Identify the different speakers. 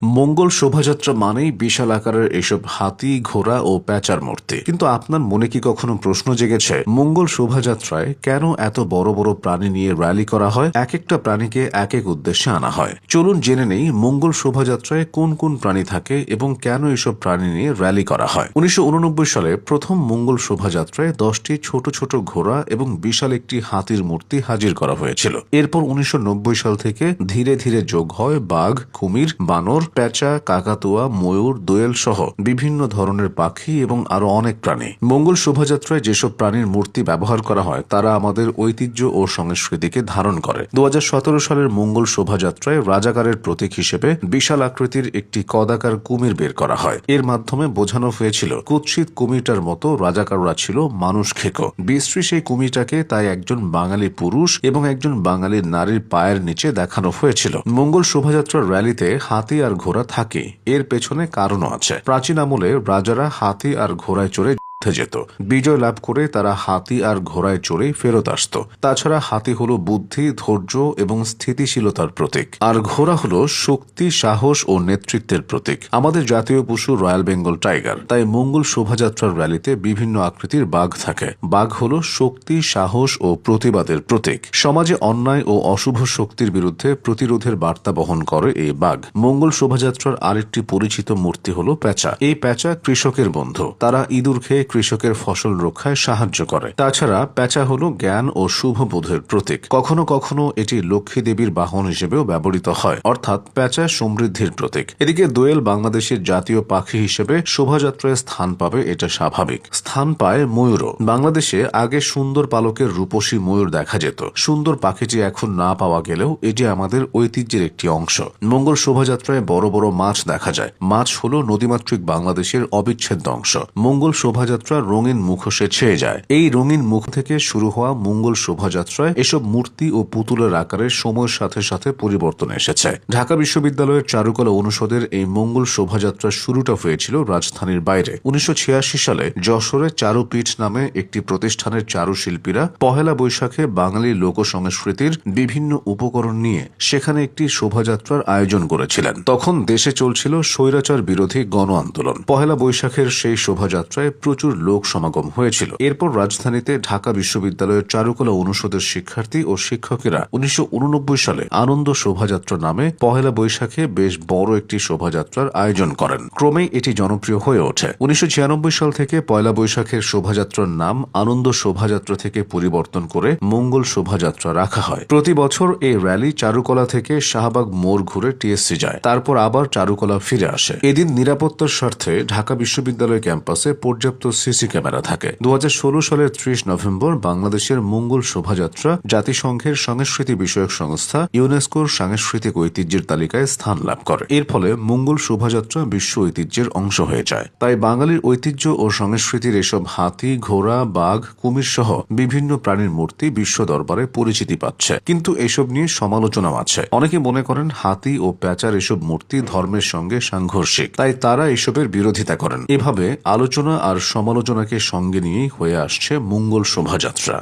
Speaker 1: মঙ্গল শোভাযাত্রা মানেই বিশাল আকারের এসব হাতি, ঘোড়া ও প্যাঁচার মূর্তি। কিন্তু আপনার মনে কি কখনো প্রশ্ন জেগেছে, মঙ্গল শোভাযাত্রায় কেন এত বড় বড় প্রাণী নিয়ে র্যালি করা হয়? এক একটা প্রাণীকে এক এক উদ্দেশ্যে আনা হয়। চলুন জেনে নেই মঙ্গল শোভাযাত্রায় কোন কোন প্রাণী থাকে এবং কেন এসব প্রাণী নিয়ে র্যালি করা হয়। 1989 সালে প্রথম মঙ্গল শোভাযাত্রায় 10টি ছোট ছোট ঘোড়া এবং বিশাল একটি হাতির মূর্তি হাজির করা হয়েছিল। এরপর 1990 সাল থেকে ধীরে ধীরে যোগ হয় বাঘ, কুমির, বানর, প্যাঁচা, কাকাতুয়া, ময়ূর, দোয়েল সহ বিভিন্ন ধরনের পাখি এবং আরো অনেক প্রাণী। মঙ্গল শোভাযাত্রায় যেসব প্রাণীর মূর্তি ব্যবহার করা হয় তারা আমাদের ঐতিহ্য ও সংস্কৃতিকে ধারণ করে। 2017 সালের মঙ্গল শোভাযাত্রায় রাজাকারের প্রতীক হিসেবে বিশাল আকৃতির একটি কদাকার কুমির বের করা হয়। এর মাধ্যমে বোঝানো হয়েছিল কুৎসিত কুমিরটার মতো রাজাকাররা ছিল মানুষ খেকো। বিশ্রী সেই কুমিরটাকে তাই একজন বাঙালি পুরুষ এবং একজন বাঙালি নারীর পায়ের নিচে দেখানো হয়েছিল। মঙ্গল শোভাযাত্রার র্যালিতে হাতি আর ঘোড়া থাকে, এর পেছনে কারণও আছে। প্রাচীন আমলে রাজারা হাতি আর ঘোড়ায় চড়ে যেত। বিজয় লাভ করে তারা হাতি আর ঘোড়ায় চড়েই ফেরত আসত। তাছাড়া হাতি হলো বুদ্ধি, ধৈর্য এবং স্থিতিশীলতার প্রতীক, আর ঘোড়া হলো শক্তি, সাহস ও নেতৃত্বের প্রতীক। আমাদের জাতীয় পশু রয়্যাল বেঙ্গল টাইগার। তাই মঙ্গল শোভাযাত্রার র্যালিতে বিভিন্ন আকৃতির বাঘ থাকে। বাঘ হলো শক্তি, সাহস ও প্রতিবাদের প্রতীক। সমাজে অন্যায় ও অশুভ শক্তির বিরুদ্ধে প্রতিরোধের বার্তা বহন করে এই বাঘ। মঙ্গল শোভাযাত্রার আরেকটি পরিচিত মূর্তি হলো প্যাঁচা। এই প্যাঁচা কৃষকের বন্ধু। তারা ইঁদুর খেয়ে কৃষকের ফসল রক্ষায় সাহায্য করে। তাছাড়া প্যাঁচা হলো জ্ঞান ও শুভ বোধের প্রতীক। কখনো কখনো এটি লক্ষ্মী দেবীর বাহন হিসেবেও ব্যবহৃত হয়, অর্থাৎ প্যাঁচা সমৃদ্ধির প্রতীক। এদিকে দোয়েল বাংলাদেশের জাতীয় পাখি হিসেবে শোভাযাত্রায় স্থান পাবে, এটা স্বাভাবিক। স্থান পায় ময়ূরও। বাংলাদেশে আগে সুন্দর পালকের রূপসী ময়ূর দেখা যেত। সুন্দর পাখিটি এখন না পাওয়া গেলেও এটি আমাদের ঐতিহ্যের একটি অংশ। মঙ্গল শোভাযাত্রায় বড় বড় মাছ দেখা যায়। মাছ হলো নদীমাতৃক বাংলাদেশের অবিচ্ছেদ্য অংশ। মঙ্গল শোভাযাত্রা রঙিন মুখোশে ছেয়ে যায়। এই রঙিন মুখ থেকে শুরু হওয়া মঙ্গল শোভাযাত্রায় এসব মূর্তি ও পুতুলের আকারে সময়ের সাথে সাথে পরিবর্তন এসেছে। ঢাকা বিশ্ববিদ্যালয়ের চারুকলা অনুষদের এই মঙ্গল শোভাযাত্রার শুরুটা হয়েছিল রাজধানীর বাইরে। 1986 সালে যশোরে চারুপীঠ নামে একটি প্রতিষ্ঠানের চারুশিল্পীরা পহেলা বৈশাখে বাঙালি লোক সংস্কৃতির বিভিন্ন উপকরণ নিয়ে সেখানে একটি শোভাযাত্রার আয়োজন করেছিলেন। তখন দেশে চলছিল স্বৈরাচার বিরোধী গণ আন্দোলন। পহেলা বৈশাখের সেই শোভাযাত্রায় প্রচুর লোক সমাগম হয়েছিল। এরপর রাজধানীতে ঢাকা বিশ্ববিদ্যালয়ের চারুকলা অনুষদের শিক্ষার্থী ও শিক্ষকেরা 1989 সালে আনন্দ শোভাযাত্রা নামে পহেলা বৈশাখে বেশ বড় একটি শোভাযাত্রার আয়োজন করেন। ক্রমেই এটি জনপ্রিয় হয়ে ওঠে। 1996 সাল থেকে পয়লা বৈশাখের শোভাযাত্রার নাম আনন্দ শোভাযাত্রা থেকে পরিবর্তন করে মঙ্গল শোভাযাত্রা রাখা হয়। প্রতি বছর এই র্যালি চারুকলা থেকে শাহবাগ মোড় ঘুরে টিএসসি যায়, তারপর আবার চারুকলা ফিরে আসে। এদিন নিরাপত্তার স্বার্থে ঢাকা বিশ্ববিদ্যালয় ক্যাম্পাসে পর্যাপ্ত সিসি ক্যামেরা থাকে। 2016 সালের 30 নভেম্বর বাংলাদেশের মঙ্গল শোভাযাত্রা জাতিসংঘের সংস্কৃতি বিষয়ক সংস্থা ইউনেস্কোর সাংস্কৃতিক ঐতিহ্যের তালিকায় স্থান লাভ করে। এর ফলে মঙ্গল শোভাযাত্রা বিশ্ব ঐতিহ্যের অংশ হয়ে যায়। তাই বাঙালির ঐতিহ্য ও সংস্কৃতির এসব হাতি, ঘোড়া, বাঘ, কুমির সহ বিভিন্ন প্রাণীর মূর্তি বিশ্ব দরবারে পরিচিতি পাচ্ছে। কিন্তু এসব নিয়ে সমালোচনাও আছে। অনেকে মনে করেন হাতি ও প্যাঁচার এসব মূর্তি ধর্মের সঙ্গে সাংঘর্ষিক, তাই তারা এসবের বিরোধিতা করেন। এভাবে আলোচনা আর সমালোচনাকে সঙ্গে নিয়েই হয়ে আসছে মঙ্গল শোভাযাত্রা।